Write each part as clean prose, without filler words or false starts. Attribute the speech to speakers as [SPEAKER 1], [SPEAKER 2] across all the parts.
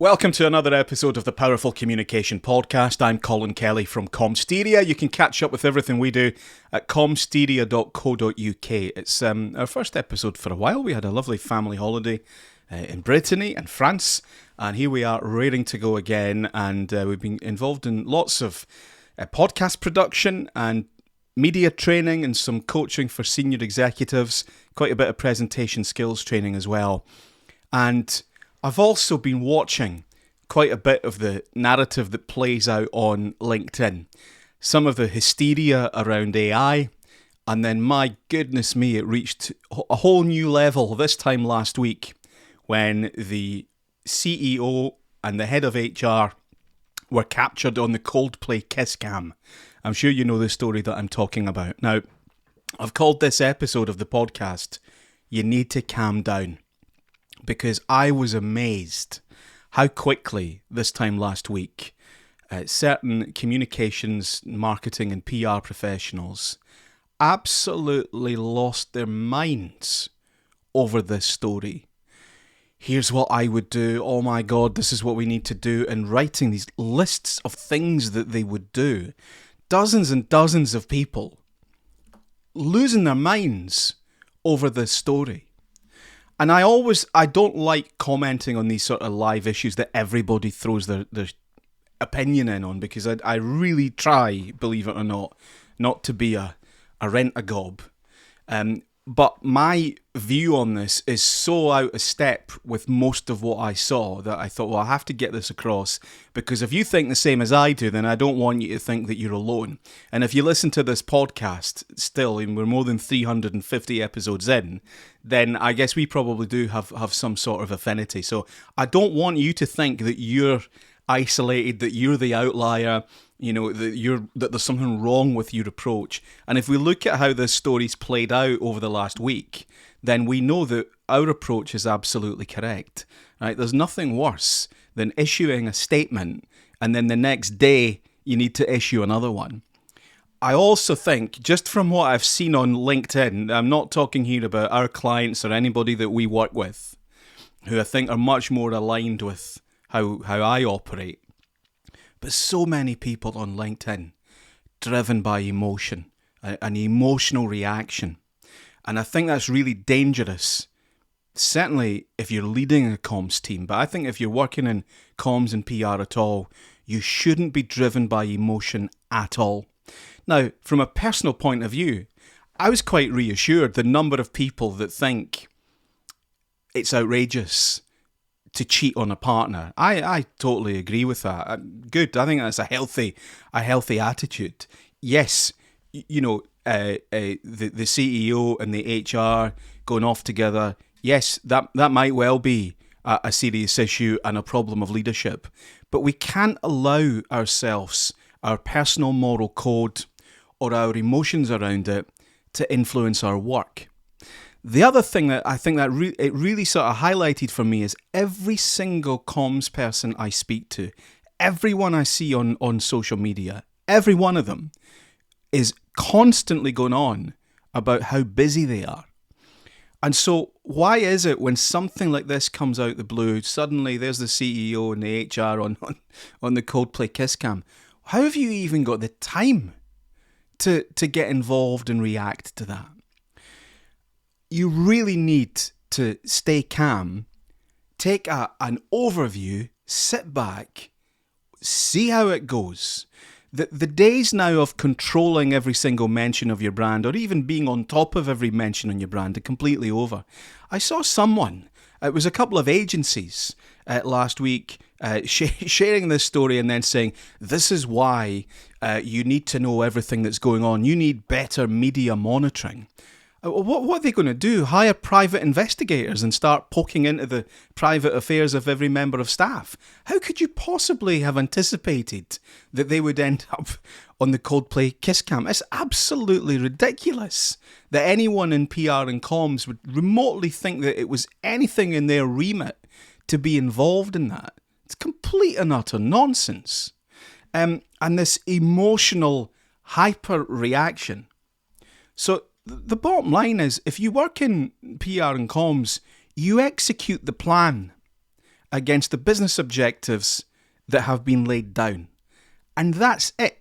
[SPEAKER 1] Welcome to another episode of the Powerful Communication Podcast. I'm Colin Kelly from Comsteria. You can catch up with everything we do at comsteria.co.uk. It's our first episode for a while. We had a lovely family holiday in Brittany and France, and here we are raring to go again. And we've been involved in lots of podcast production and media training and some coaching for senior executives, quite a bit of presentation skills training as well. And I've also been watching quite a bit of the narrative that plays out on LinkedIn. Some of the hysteria around AI, and then my goodness me, it reached a whole new level this time last week when the CEO and the head of HR were captured on the Coldplay kiss cam. I'm sure you know the story that I'm talking about. Now, I've called this episode of the podcast, You Need to Calm Down, because I was amazed how quickly this time last week certain communications, marketing and PR professionals absolutely lost their minds over this story. Here's what I would do. Oh my God, this is what we need to do. And writing these lists of things that they would do. Dozens and dozens of people losing their minds over this story. And I don't like commenting on these sort of live issues that everybody throws their opinion in on, because I really try, believe it or not to be a rent-a-gob. But my view on this is so out of step with most of what I saw that I thought, well, I have to get this across, because if you think the same as I do, then I don't want you to think that you're alone. And if you listen to this podcast still, and we're more than 350 episodes in, then I guess we probably do have some sort of affinity. So I don't want you to think that you're isolated, that you're the outlier, you know, that there's something wrong with your approach. And if we look at how this story's played out over the last week, then we know that our approach is absolutely correct. Right? There's nothing worse than issuing a statement and then the next day you need to issue another one. I also think, just from what I've seen on LinkedIn, I'm not talking here about our clients or anybody that we work with, who I think are much more aligned with how I operate. But so many people on LinkedIn driven by emotion, an emotional reaction. And I think that's really dangerous, certainly if you're leading a comms team. But I think if you're working in comms and PR at all, you shouldn't be driven by emotion at all. Now, from a personal point of view, I was quite reassured the number of people that think it's outrageous to cheat on a partner. I totally agree with that. Good. I think that's a healthy attitude. Yes, you know, the CEO and the HR going off together. Yes, that might well be a serious issue and a problem of leadership. But we can't allow ourselves, our personal moral code, or our emotions around it to influence our work. The other thing that I think that it really sort of highlighted for me is every single comms person I speak to, everyone I see on social media, every one of them is constantly going on about how busy they are. And so why is it when something like this comes out the blue, suddenly there's the CEO and the HR on the Coldplay kiss cam? How have you even got the time to get involved and react to that? You really need to stay calm, take an overview, sit back, see how it goes. The days now of controlling every single mention of your brand, or even being on top of every mention on your brand, are completely over. I saw someone, it was a couple of agencies last week, sharing this story and then saying, this is why you need to know everything that's going on. You need better media monitoring. What are they going to do? Hire private investigators and start poking into the private affairs of every member of staff? How could you possibly have anticipated that they would end up on the Coldplay kiss cam? It's absolutely ridiculous that anyone in PR and comms would remotely think that it was anything in their remit to be involved in that. It's complete and utter nonsense. And this emotional hyper reaction. So the bottom line is, if you work in PR and comms, you execute the plan against the business objectives that have been laid down. And that's it.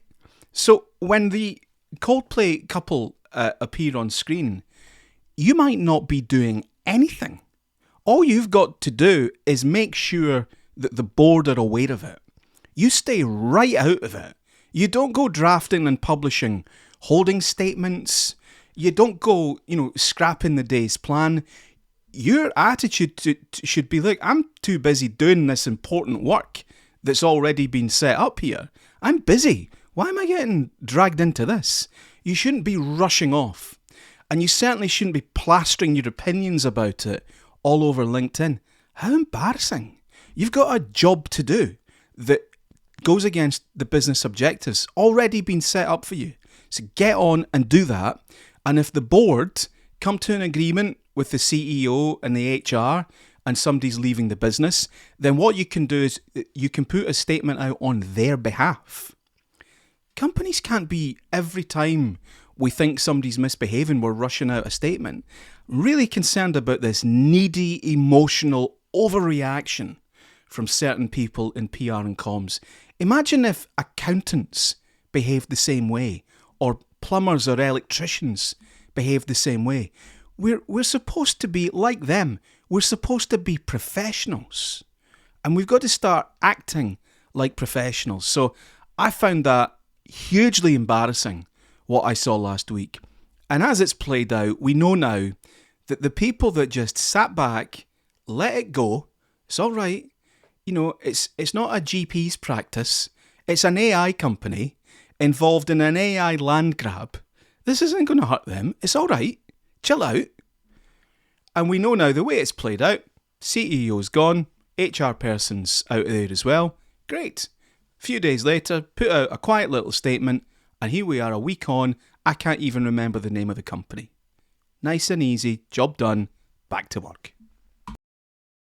[SPEAKER 1] So when the Coldplay couple appear on screen, you might not be doing anything. All you've got to do is make sure that the board are aware of it. You stay right out of it. You don't go drafting and publishing holding statements. You don't go, scrapping the day's plan. Your attitude should be like, I'm too busy doing this important work that's already been set up here. I'm busy. Why am I getting dragged into this? You shouldn't be rushing off. And you certainly shouldn't be plastering your opinions about it all over LinkedIn. How embarrassing. You've got a job to do that goes against the business objectives already been set up for you. So get on and do that. And if the board come to an agreement with the CEO and the HR and somebody's leaving the business, then what you can do is you can put a statement out on their behalf. Companies can't be, every time we think somebody's misbehaving, we're rushing out a statement. I'm really concerned about this needy, emotional overreaction from certain people in PR and comms. Imagine if accountants behaved the same way, or plumbers or electricians behaved the same way. We're supposed to be like them. We're supposed to be professionals. And we've got to start acting like professionals. So I found that hugely embarrassing, what I saw last week. And as it's played out, we know now that the people that just sat back, let it go, it's all right. It's not a GP's practice. It's an AI company involved in an AI land grab. This isn't going to hurt them. It's all right. Chill out. And we know now the way it's played out. CEO's gone. HR person's out there as well. Great. A few days later, put out a quiet little statement, and here we are a week on. I can't even remember the name of the company. Nice and easy. Job done. Back to work.